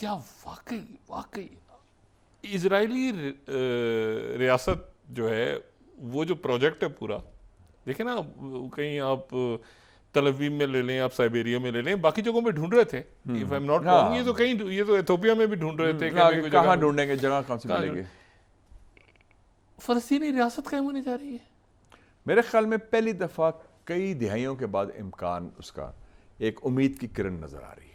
کیا واقعی اسرائیلی ریاست جو ہے وہ جو پروجیکٹ ہے پورا، دیکھیں نا کہیں آپ تل ابیب میں لے لیں، آپ سائبیریا میں لے لیں، باقی جگہوں میں ڈھونڈ رہے تھے. If I'm not wrong, یہ تو کہیں، یہ تو ایتھوپیا میں بھی ڈھونڈ رہے تھے کہ کہاں ڈھونڈیں گے، جگہ کہاں سے ملے گی. فلسطینی ریاست قائم ہونے جا رہی ہے. میرے خیال میں پہلی دفعہ کئی دہائیوں کے بعد امکان اس کا ایک امید کی کرن نظر آ رہی ہے.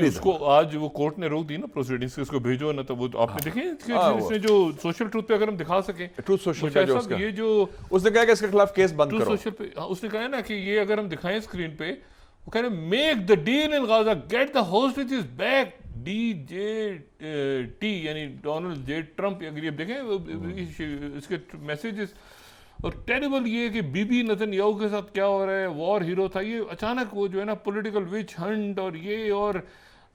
اس کو آج وہ کورٹ نے روک دی نا پروسیڈنگز، اس کو بھیجو نا، تو وہ آپ نے دیکھیں اس نے جو سوشل ٹروتھ پہ اگر ہم دکھا سکیں، ٹروتھ سوشل کا جو اس کا، یہ جو اس نے کہا کہ اس کے خلاف کیس بند کرو. سوشل پہ اس نے کہا نا کہ یہ اگر ہم دکھائیں اسکرین پہ، وہ کہہ رہے ہیں make the deal in Gaza, get the hostages back, DJT یعنی ڈونلڈ جے ٹرمپ. اگر یہ دیکھیں اس کے میسیجز، اور ٹیریبل یہ کہ بی بی نتن یاہو کے ساتھ کیا ہو رہا ہے، وار ہیرو تھا یہ، اچانک وہ جو ہے نا پولیٹیکل وچ ہنٹ اور یہ، اور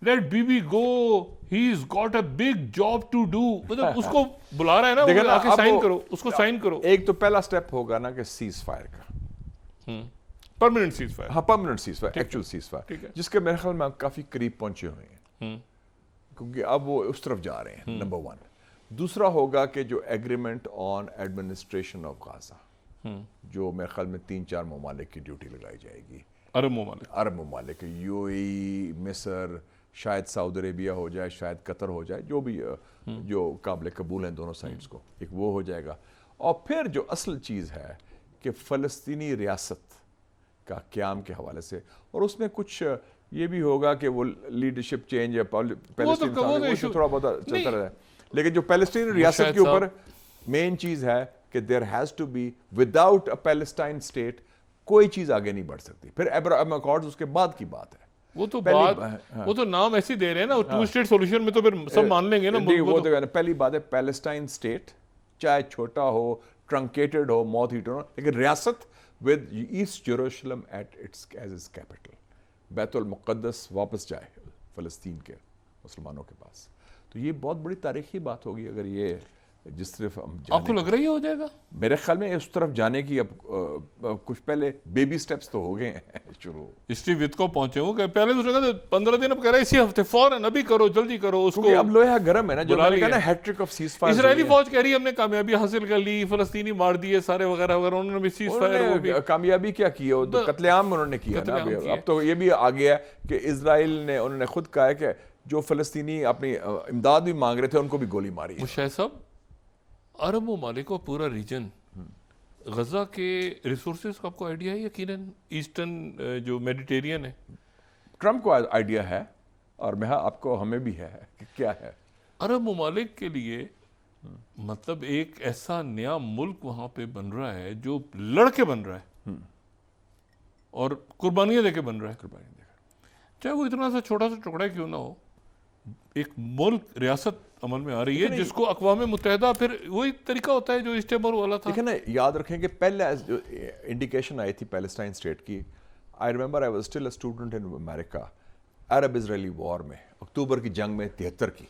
let Bibi go, he is got a big job to do. مطلب اس کو بلا رہا ہے نا، آ کے سائن کرو، اس کو سائن کرو. ایک تو پہلا سٹیپ ہوگا نا کہ سیز فائر کا، پرماننٹ سیز فائر. ہاں permanent cease fire, actual cease fire, جس کے میرے خیال میں کافی قریب پہنچے ہوئے ہیں، کیونکہ اب وہ اس طرف جا رہے ہیں. نمبر 1. دوسرا ہوگا کہ جو ایگریمنٹ آن ایڈمنسٹریشن آف غازہ، جو میرے خیال میں 3-4 ممالک کی ڈیوٹی لگائی جائے گی. عرب ممالک، UAE، مصر، شاید سعودی عربیہ ہو جائے، شاید قطر ہو جائے، جو بھی جو قابل قبول ہیں دونوں سائڈز کو، ایک وہ ہو جائے گا. اور پھر جو اصل چیز ہے کہ فلسطینی ریاست کا قیام کے حوالے سے، اور اس میں کچھ یہ بھی ہوگا کہ وہ لیڈرشپ چینج ہے پیلسٹین، تھوڑا بہت چلتا رہا ہے. لیکن جو پیلسٹین ریاست کے اوپر مین چیز ہے کہ there has to be, without a Palestine state کوئی چیز آگے نہیں بڑھ سکتی. پھر ابراہیم اکارڈز اس کے بعد کی بات ہے. وہ تو نام ایسے دے رہے ہیں نا، ٹو اسٹیٹ سولوشن میں تو پھر سب مان لیں گے نا. وہ تو پہلی بات ہے پیلسٹائن اسٹیٹ، چاہے چھوٹا ہو، ٹرنکیٹڈ ہو، موت ہیٹر ہو، لیکن ریاست with East Jerusalem at its as its capital. بیت المقدس واپس جائے فلسطین کے مسلمانوں کے پاس. تو یہ بہت بڑی تاریخی بات ہوگی اگر یہ جس طرف ہم جانے. آپ کو لگ رہا ہے ہو جائے گا؟ میرے خیال میں اس طرف جانے کی اب کچھ پہلے بیبی سٹیپس تو ہو گئے ہیں شروع. ہسٹری وت کو پہنچے ہوں کہ پہلے دوسرے کا 15 دن اب کہہ رہے اسی ہفتے فوراً ابھی کرو، جلدی کرو اس کو. اب لوہا گرم ہے نا، جو میں نے کہا نا ہیٹرک آف سیز فائر. اسرائیلی فوج کہہ رہی ہے ہم نے کامیابی حاصل کر لی، فلسطینی مار دیے سارے وغیرہ وغیرہ. انہوں نے بھی سیز فائر کامیابی کیا کی ہے، قتل عام انہوں نے کیا نا. اب تو یہ بھی آ گیا ہے کہ اسرائیل نے، انہوں نے خود کہا ہے کہ جو فلسطینی اپنی امداد بھی مانگ رہے تھے ان کو بھی گولی ماری. مشاہد صاحب، عرب ممالک کا پورا ریجن، غزہ کے ریسورسز کا آپ کو آئیڈیا ہے؟ یقیناً ایسٹرن جو میڈیٹیرین ہے. ٹرمپ کو آئیڈیا ہے اور میں آپ کو ہمیں بھی ہے کہ کیا ہے. عرب ممالک کے لیے مطلب ایک ایسا نیا ملک وہاں پہ بن رہا ہے جو لڑ کے بن رہا ہے اور قربانیاں دے کے بن رہا ہے. چاہے وہ اتنا سا چھوٹا سا ٹکڑا کیوں نہ ہو، ایک ملک، ریاست عمل میں آ رہی ہے جس کو اقوام متحدہ، پھر وہی طریقہ ہوتا ہے جو اسٹیبل والا تھا. دیکھیں نا، یاد رکھیں کہ پہلے جو انڈیکیشن آئی تھی پیلسٹائن اسٹیٹ کی، I remember I was still a student in America, Arab Israeli war میں، اکتوبر کی جنگ میں 73 کی،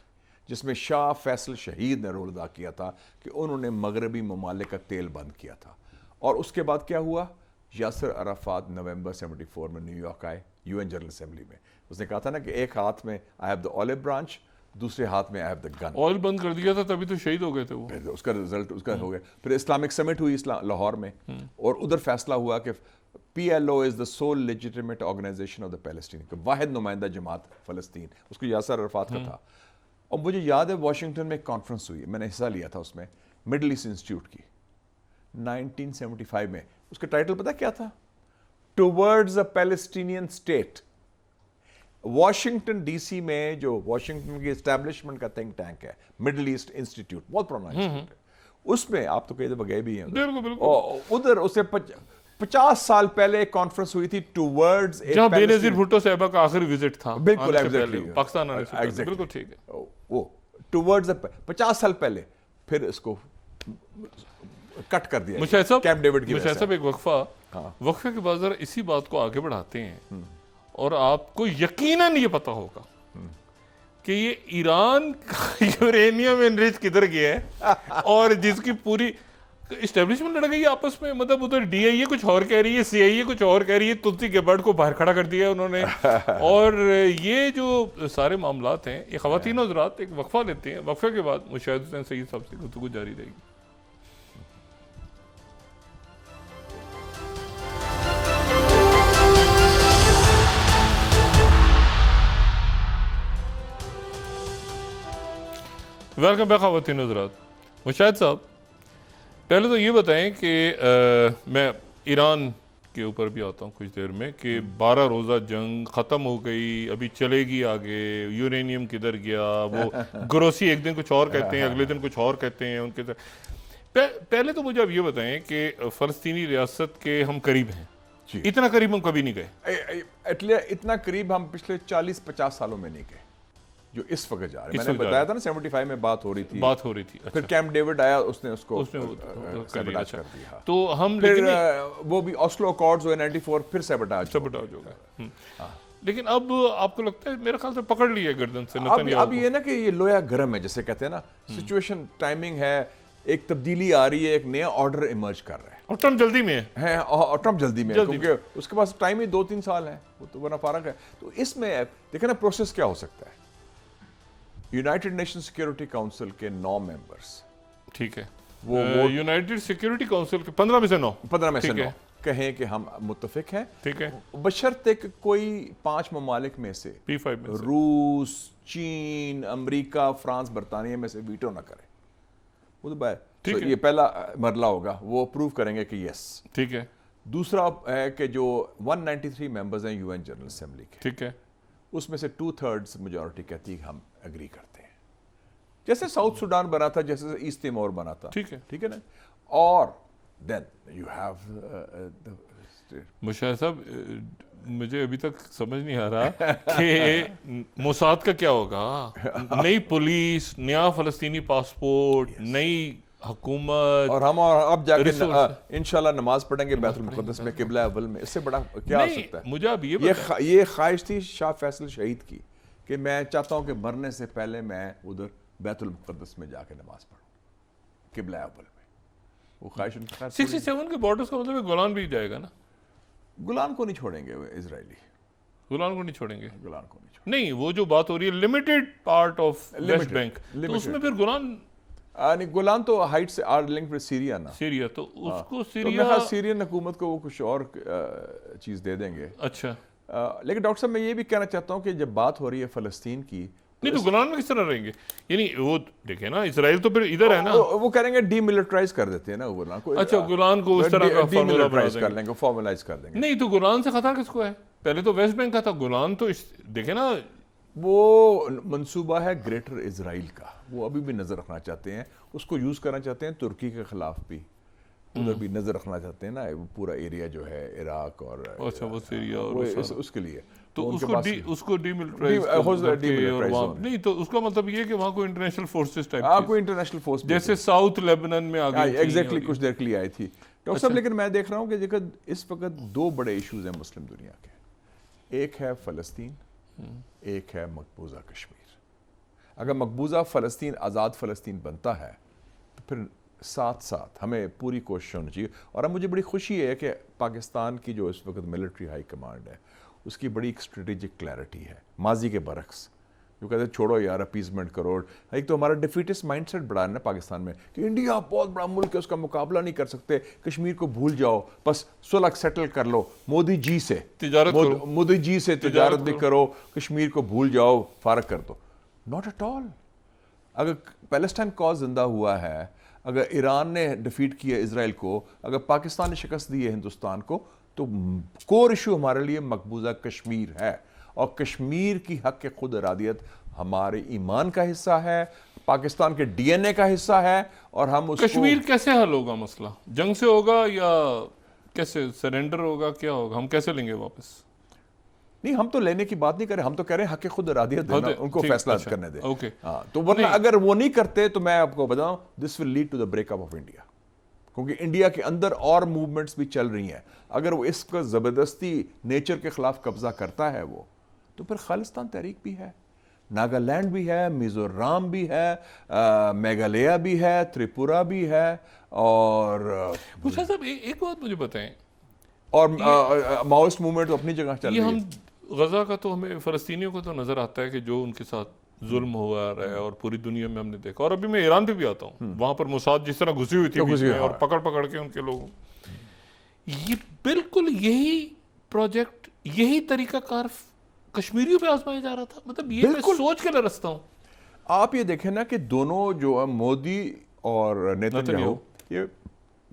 جس میں شاہ فیصل شہید نے رول ادا کیا تھا کہ انہوں نے مغربی ممالک کا تیل بند کیا تھا. اور اس کے بعد کیا ہوا؟ یاسر عرفات نومبر 74 میں نیو یارک آئے UN جنرل اسمبلی میں. اس نے کہا تھا نا کہ ایک ہاتھ میں I have the olive branch, دوسرے ہاتھ میں I have the gun. Oil بند کر دیا تھا تبھی تو شہید ہو گئے تھے وہ. اس کا رزلٹ اس کا ہو گیا. پھر اسلامک سمٹ ہوئی لاہور میں، اور ادھر فیصلہ ہوا کہ PLO is the sole legitimate organisation of the Palestine, واحد نمائندہ جماعت فلسطین. اس کو یاسر عرفات کا تھا. اور مجھے یاد ہے واشنگٹن میں ایک کانفرنس ہوئی، میں نے حصہ لیا تھا اس میں، مڈل ایسٹ انسٹیٹیوٹ کی 1975 میں. اس کا ٹائٹل پتہ کیا تھا؟ Towards a Palestinian state. Washington D C میں جو واشنگٹن کی اسٹیبلشمنٹ کا تھنک ٹینک ہے، مڈل ایسٹ انسٹیٹیوٹ، بہت پرانا انسٹیٹیوٹ ہے. اس میں آپ تو کئی دفعہ گئے بھی ہیں ادھر، اسے 50 سال پہلے ایک کانفرنس ہوئی تھی ٹوورڈز، جہاں بے نظیر بھٹو صاحبہ کا آخری وزٹ تھا. بالکل ایگزیکٹلی پاکستان آنے سے پہلے. بالکل ٹھیک ہے. وہ ٹوورڈز 50 سال پہلے، پھر اس کو کٹ کر دیا مشاہد صاحب. کیمپ ڈیوڈ کی. مشاہد صاحب ایک وقفہ کے بعد ذرا اسی بات کو آگے بڑھاتے ہیں، اور آپ کو یقیناً یہ پتا ہوگا کہ یہ ایران کا یورینیم انریچ کدھر گیا ہے، اور جس کی پوری اسٹیبلشمنٹ لڑ گئی آپس میں, مطلب ادھر ڈی آئی اے کچھ اور کہہ رہی ہے, سی آئی اے کچھ اور کہہ رہی ہے, تلسی گیبارڈ کو باہر کھڑا کر دیا انہوں نے. اور یہ جو سارے معاملات ہیں, یہ خواتین حضرات ایک وقفہ لیتے ہیں, وقفے کے بعد مشاہد حسین سعید صاحب سے گفتگو جاری رہے گی. ویلکم بیک خواتین حضرات. مشاہد صاحب, پہلے تو یہ بتائیں کہ میں ایران کے اوپر بھی آتا ہوں کچھ دیر میں, کہ 12 روزہ جنگ ختم ہو گئی, ابھی چلے گی آگے, یورینیم کدھر گیا, وہ گروسی ایک دن کچھ اور کہتے ہیں, اگلے دن کچھ اور کہتے ہیں ان کے. پہلے تو مجھے اب یہ بتائیں کہ فلسطینی ریاست کے ہم قریب ہیں, اتنا قریب ہم کبھی نہیں گئے. اتنا قریب ہم پچھلے 40-50 سالوں میں نہیں گئے جو اس وقت جا رہے ہیں. میں نے بتایا تھا نا 75 میں بات ہو رہی تھی. پھر کیمپ ڈیوڈ آیا, اس نے اس کو سیبوٹاج کر دیا. تو ہم پھر وہ بھی آسلو اکارڈز ہوئے 94, پھر سیبوٹاج ہو گیا. لیکن اب آپ کو لگتا ہے, میرے خیال سے پکڑ لیا گردن سے اب یہ نا کہ یہ لویا گرم ہے جسے کہتے ہیں نا, سچویشن ٹائمنگ ہے, ایک تبدیلی آ رہی ہے, ایک نیا آرڈر ایمرج کر رہا ہے, اور ٹرمپ جلدی میں ہے, اور ٹرمپ جلدی میں ہے کیونکہ اس کے پاس ٹائم ہی 2-3 سال ہے, وہ تو ورنہ فارغ ہے. تو اس میں دیکھیں نا پروسیس کیا ہو سکتا ہے. یونائٹڈ نیشن سیکیورٹی کاؤنسل کے 9 ممبرز, ٹھیک ہے, وہ یونائٹڈ سیکیورٹی کاؤنسل کے 15 میں سے 9 کہیں کہ ہم متفق ہیں, ٹھیک ہے, بشرطے کہ کوئی 5 ممالک میں سے P5 میں روس, چین, امریکہ, فرانس, برطانیہ میں سے ویٹو نہ کرے. وہ تو یہ پہلا مرحلہ ہوگا, وہ اپروو کریں گے کہ یس, ٹھیک ہے. دوسرا ہے کہ جو 193 ممبرز ہیں یو این جنرل اسمبلی کے, ٹھیک ہے, اس میں سے 2/3 میجورٹی کہتی ہے کہ ہم اگری کرتے ہیں, جیسے ساؤتھ سوڈان بنا تھا, جیسے ایسٹ تیمور بنا تھا, ٹھیک ہے نا. اور دین یو ہیو مشاہد صاحب, مجھے ابھی تک سمجھ نہیں آ رہا کہ موساد کا کیا ہوگا. نئی پولیس, نیا فلسطینی پاسپورٹ, نئی حکومت, اور ہم اب جا کے انشاءاللہ نماز پڑھیں گے بیت المقدس میں, قبلہ اول میں. اس سے بڑا کیا ہو سکتا ہے. مجھے اب یہ خواہش تھی شاہ فیصل شہید کی کہ میں چاہتا ہوں کہ مرنے سے پہلے میں ادھر بیت المقدس میں جا کے نماز پڑھوں قبلہ اول میں. وہ خواہش 67 کے بارڈرز کا مطلب گولان بھی جائے گا نا. گولان کو نہیں چھوڑیں گے اسرائیلی, گولان کو نہیں چھوڑیں گے, گولان کو نہیں چھوڑیں گے. نہیں, وہ جو بات ہو رہی ہے limited part of West Bank, تو اس میں پھر گولان, گولان تو ہائٹ سے آر لنک ود سیریا نا, سیریا, تو اس کو سیرین حکومت کو وہ کچھ اور چیز دے دیں گے. اچھا, لیکن ڈاکٹر صاحب میں یہ بھی کہنا چاہتا ہوں کہ جب بات ہو رہی ہے فلسطین کی, نہیں تو گولان میں کس طرح رہیں گے. یعنی وہ دیکھیں نا, اسرائیل تو پھر ادھر ہے نا, وہ کریں گے ڈی ملٹرائز کر دیتے ہیں نا گولان کو. اچھا, گولان کو اس طرح کا فارملائز کر لیں گے, فارملائز کر دیں گے. نہیں تو گولان سے خطرہ کس کو ہے؟ پہلے تو ویسٹ بینک کا تھا, گولان تو دیکھیں نا, وہ منصوبہ ہے گریٹر اسرائیل کا, وہ ابھی بھی نظر رکھنا چاہتے ہیں, اس کو یوز کرنا چاہتے ہیں ترکی کے خلاف بھی, ادھر بھی نظر رکھنا چاہتے ہیں نا, پورا ایریا جو ہے عراق اور وہ سیریا اور اس کے لیے. تو اس کو ڈی ملٹرائز نہیں, تو اس کا مطلب یہ کہ وہاں کوئی انٹرنیشنل فورسز ٹائپ, کوئی انٹرنیشنل فورس جیسے ساؤتھ لیبنن میں آ گئی ایگزیکٹلی کچھ دیر کے لیے آئی تھی. ڈاکٹر صاحب لیکن میں دیکھ رہا ہوں کہ اس وقت 2 بڑے ایشوز ہیں مسلم دنیا کے, ایک ہے فلسطین, ایک ہے مقبوضہ کشمیر. اگر مقبوضہ فلسطین آزاد فلسطین بنتا ہے تو پھر ساتھ ساتھ ہمیں پوری کوشش ہونی چاہیے. اور اب مجھے بڑی خوشی ہے کہ پاکستان کی جو اس وقت ملٹری ہائی کمانڈ ہے, اس کی بڑی ایک اسٹریٹجک کلیئرٹی ہے, ماضی کے برعکس جو کہتے ہیں چھوڑو یار اپیزمنٹ کرو. ایک تو ہمارا ڈیفیٹسٹ مائنڈ سیٹ بڑا ہے نا پاکستان میں کہ انڈیا بہت بڑا ملک ہے, اس کا مقابلہ نہیں کر سکتے, کشمیر کو بھول جاؤ, بس صلح سیٹل کر لو, مودی جی سے تجارت بھی کرو, کشمیر کو بھول جاؤ, فارغ کر دو. Not at all. اگر پیلسٹائن کاز زندہ ہوا ہے, اگر ایران نے ڈیفیٹ کیا اسرائیل کو, اگر پاکستان نے شکست دی ہے ہندوستان کو, تو کور ایشو ہمارے لیے مقبوضہ کشمیر ہے. اور کشمیر کی حق خود ارادیت ہمارے ایمان کا حصہ ہے, پاکستان کے ڈی این اے کا حصہ ہے. اور ہم اس کشمیر کیسے حل ہوگا مسئلہ؟ جنگ سے ہوگا یا کیسے سرنڈر ہوگا, کیا ہوگا, ہم کیسے لیں گے واپس؟ نہیں, ہم تو لینے کی بات نہیں کر رہے, ہم تو کہہ رہے ہیں حق خود ارادیت دینا, ان کو فیصلہ کرنے دیں. تو ورنہ اگر وہ نہیں کرتے تو میں آپ کو بتاؤں this will lead to the break up of India, کیونکہ انڈیا کے اندر اور موومنٹس بھی چل رہی ہیں. اگر وہ اس کا زبردستی نیچر کے خلاف قبضہ کرتا ہے وہ, تو پھر خالستان تحریک بھی ہے, ناگالینڈ بھی ہے, میزورام بھی ہے, میگھالیہ بھی ہے, تریپورا بھی ہے, اور مشاہ صاحب ایک بات مجھے بتائیں, اور ماؤسٹ موومنٹ اپنی جگہ چل یہ رہی ہم ہے. غزہ کا تو ہمیں فلسطینیوں کو تو نظر آتا ہے کہ جو ان کے ساتھ ظلم ہوا رہا ہے, اور پوری دنیا میں ہم نے دیکھا, اور ابھی میں ایران پہ بھی آتا ہوں, وہاں پر موساد جس طرح گھسی ہوئی تھی بیچ میں اور پکڑ پکڑ کے ان کے لوگوں, یہ بالکل یہی پروجیکٹ, یہی طریقہ کار کشمیریوں پہ آزمایا جا رہا تھا. مطلب یہ میں سوچ کے لرزتا ہوں. آپ یہ دیکھیں نا کہ دونوں جو مودی اور نیتن یہ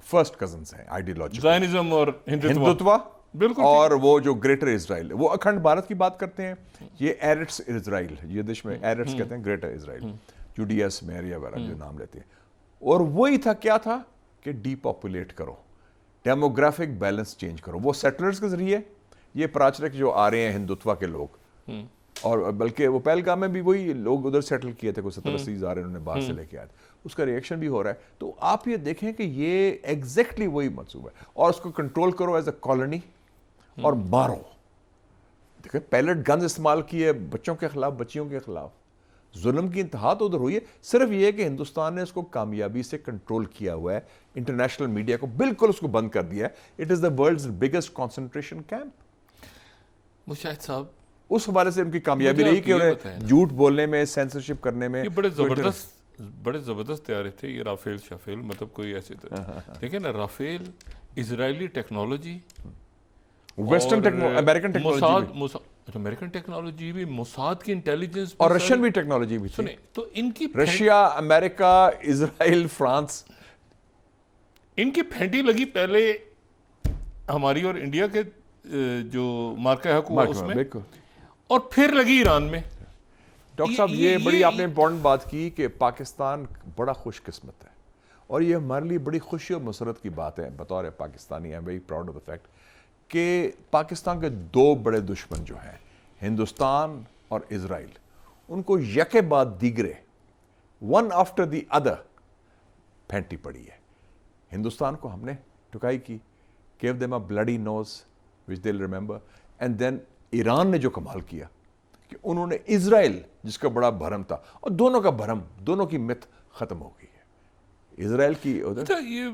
فرسٹ کزنس ہیں آئیڈیالوجی, زائنزم اور ہندوتوا, بالکل, اور وہ جو گریٹر اسرائیل, وہ اکھنڈ بھارت کی بات کرتے ہیں, یہ ایرٹس اسرائیل, یہ دیش میں ایرٹس کہتے ہیں گریٹر اسرائیل, جوڈیا سمیریا وغیرہ جو نام لیتے ہیں. اور وہی تھا, کیا تھا کہ ڈی پاپولیٹ کرو, ڈیموگرافک بیلنس چینج کرو. وہ سیٹلرز کے ذریعے, یہ پراچرک جو آ رہے ہیں ہندوتوا کے لوگ, اور بلکہ وہ پہلگام میں بھی وہی لوگ ادھر سیٹل کیے تھے, کوئی 70-80 ہزار انہوں نے باہر سے لے کے آئے, اس کا ریئیکشن بھی ہو رہا ہے. تو آپ یہ دیکھیں کہ یہ ایگزیکٹلی وہی منصوبہ ہے, اور اس کو کنٹرول کرو ایز اے کالونی اور مارو. دیکھیں پیلٹ گنز استعمال کیے بچوں کے خلاف, بچیوں کے خلاف, ظلم کی انتہا تو ادھر ہوئی ہے. صرف یہ کہ ہندوستان نے اس کو کامیابی سے کنٹرول کیا ہوا ہے, انٹرنیشنل میڈیا کو بالکل اس کو بند کر دیا ہے. It is the world's biggest concentration camp. مشاہد صاحب اس حوالے سے ان کی کامیابی رہی کہ انہیں جھوٹ بولنے میں, سینسرشپ کرنے میں. یہ بڑے زبردست تیارے تھے یہ رافیل شافیل, مطلب کوئی ایسے دیکھیں نا, Rafale Israeli technology, western American technology, American technology بھی, موساد کی انٹیلیجنس, اور رشین بھی ٹیکنالوجی بھی تھی. تو ان کی رشیا, امریکہ, اسرائیل, فرانس, ان کی پھینٹی لگی پہلے ہماری اور انڈیا کے جو مارکہ حق ہوا اس میں, اور پھر لگی ایران میں. ڈاکٹر صاحب یہ بڑی آپ نے امپورٹنٹ بات کی کہ پاکستان بڑا خوش قسمت ہے, اور یہ ہمارے لیے بڑی خوشی اور مسرت کی بات ہے بطور Pakistani. I am very proud of the fact کہ پاکستان کے دو بڑے دشمن جو ہیں ہندوستان اور اسرائیل, ان کو یکے بعد دیگرے, ون آفٹر دی ادر پھینٹی پڑی ہے. ہندوستان کو ہم نے ٹکائی کی, gave them a bloody nose which they'll remember, and then Iran نے جو کمال کیا کہ انہوں نے اسرائیل جس کا بڑا بھرم تھا, اور دونوں کا بھرم, دونوں کی مت ختم ہو گئی ہے. اسرائیل کی یہ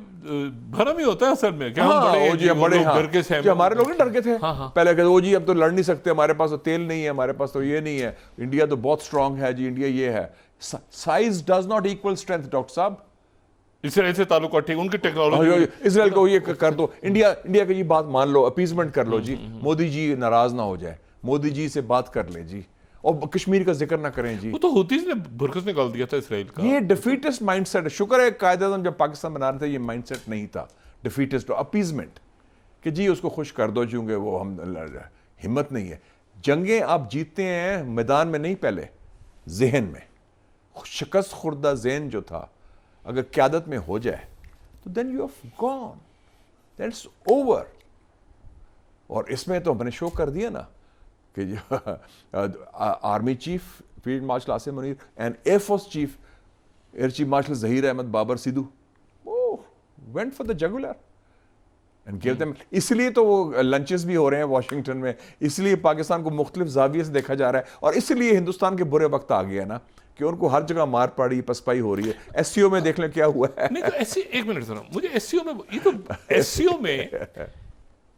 بھرم ہی ہوتا ہے اصل میں, ہمارے لوگ ڈر گئے تھے پہلے کہ وہ جی اب تو لڑ نہیں سکتے, ہمارے پاس تو تیل نہیں ہے, ہمارے پاس تو یہ نہیں ہے, انڈیا تو بہت اسٹرانگ ہے جی, انڈیا یہ ہے. Size does not equal strength. Doctor صاحب اسرائیل سے تعلق ٹھیک, ان کی ٹیکنالوجی, اسرائیل کو یہ کر دو, انڈیا کی یہ بات مان لو, اپیزمنٹ کر لو جی, مودی جی ناراض نہ ہو جائے, مودی جی سے بات کر لیں جی, اور کشمیر کا ذکر نہ کریں جی. وہ تو ہوتیز نے برکس نکال دیا تھا اسرائیل کا. یہ ڈیفیٹسٹ مائنڈ سیٹ ہے. شکر ہے قائد اعظم جب پاکستان بنا رہے تھے یہ مائنڈ سیٹ نہیں تھا ڈیفیٹسٹ, اپیزمنٹ کہ جی اس کو خوش کر دو, چونکہ وہ ہم ہمت نہیں ہے. جنگیں آپ جیتتے ہیں میدان میں نہیں, پہلے ذہن میں. شکست خوردہ ذہن جو تھا اگر قیادت میں ہو جائے تو then you have gone, that's over. اور اس میں تو ہم نے شو کر دیا نا کہ army chief field marshal Asim Munir and air force chief air chief marshal Zaheer Ahmed Babar Sidhu went for the jugular and gave them. اس لیے تو وہ لنچز بھی ہو رہے ہیں واشنگٹن میں, اس لیے پاکستان کو مختلف زاویے سے دیکھا جا رہا ہے, اور اس لیے ہندوستان کے برے وقت آ گیا نا کہ ان کو ہر جگہ مار پڑی, پسپائی ہو رہی ہے. ایس سی او میں دیکھ لیں کیا ہوا ہے. نہیں تو ایس سی, ایک منٹ سنو مجھے, ایس سی او میں, یہ تو ایس سی او میں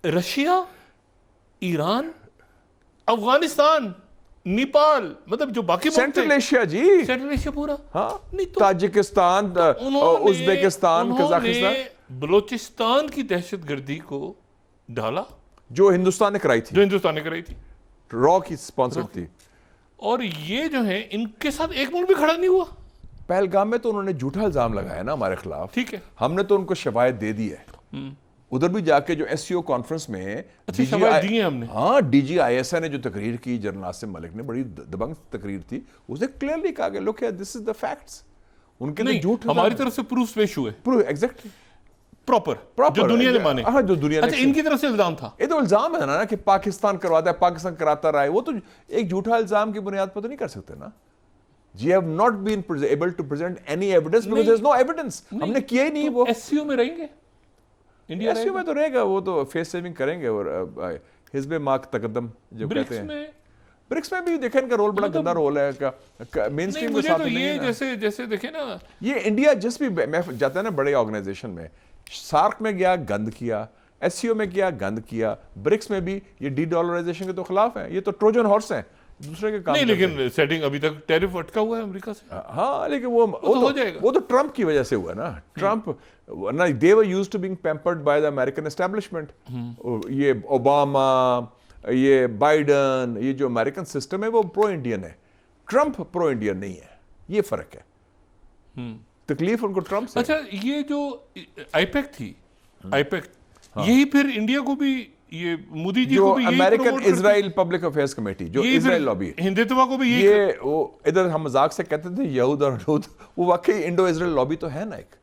رشیا, ایران, افغانستان, نیپال, مطلب جو باقی سینٹرل ایشیا جی, سینٹرل ایشیا پورا, ہاں, تاجکستان, ازبیکستان, قزاقستان, بلوچستان کی دہشت گردی کو ڈالا جو ہندوستان نے کرائی تھی, را کی سپانسر تھی. اور یہ جو ہے ان کے ساتھ ایک ملک بھی کھڑا نہیں ہوا. پہلگام میں تو انہوں نے جھوٹا الزام لگایا نا ہمارے خلاف, ٹھیک ہے, ہم نے تو ان کو شفایت دے دی ہے. ادھر بھی جا کے جو ایس سی او کانفرنس میں شفایت دی ہے ہم نے. ہاں, D G I S I نے جو تقریر کی, جنرل عاصم ملک نے, بڑی دبنگ تقریر تھی, اس نے کلیئرلی کہا کہ لک دس از دا فیکٹس. ان کے جھوٹ ہماری طرف سے پروف پیش ہوئے, ایگزیکٹلی پراپر, جو دنیا نے مانے. ہاں, جو دنیا نے. اچھا, ان کی طرف سے الزام تھا, یہ تو الزام ہے نا کہ پاکستان کرواتا ہے, پاکستان کراتا رہا ہے. وہ تو ایک جھوٹا الزام کی بنیاد پر تو نہیں کر سکتے نا. They have not been able to present any evidence because there is no evidence. ہم نے کیا ہی نہیں. وہ ایس سی او میں رہیں گے, انڈیا ایس سی او میں تو رہے گا, وہ تو فیس سیونگ کریں گے, اور حزب ماک تقدم جو کہتے ہیں. برکس میں بھی دیکھیں ان کا رول بڑا گندا رول ہے مین نہیں اسٹریم کے مجھے ساتھ تو نہیں یہ ہے نا. جیسے دیکھیں نا یہ انڈیا جس بھی میں جاتا ہے نا بڑے آرگنائزیشن میں, سارک میں گیا گند کیا, ایس سی او میں کیا گند کیا, برکس میں بھی یہ ڈی ڈالرائزیشن کے تو خلاف ہیں, یہ تو ٹروجن ہارس ہیں دوسرے کے کام نہیں, لیکن سیٹنگ ابھی تک ٹیرف اٹکا ہوا ہے امریکہ سے. ہاں لیکن وہ تو ٹرمپ کی وجہ سے ہوا نا. ٹرمپ ورنہ they were used to being pampered by the American establishment. یہ اوباما, یہ بائیڈن, یہ جو امریکن سسٹم ہے وہ پرو انڈین ہے, ٹرمپ پرو انڈین نہیں ہے, یہ فرق ہے. تکلیف ان کو ٹرمپ سے. اچھا یہ جو آئی پیک تھی, آئی پیک یہی پھر انڈیا کو بھی, یہ مودی جی کو بھی یہی امریکن اسرائیل پبلک افیئرز کمیٹی جو اسرائیل لابی, ہندتوا کو بھی یہ وہ ادھر ہم مذاق سے کہتے تھے یہود اور لوت, وہ واقعی انڈو اسرائیل لابی تو ہے نا ایک.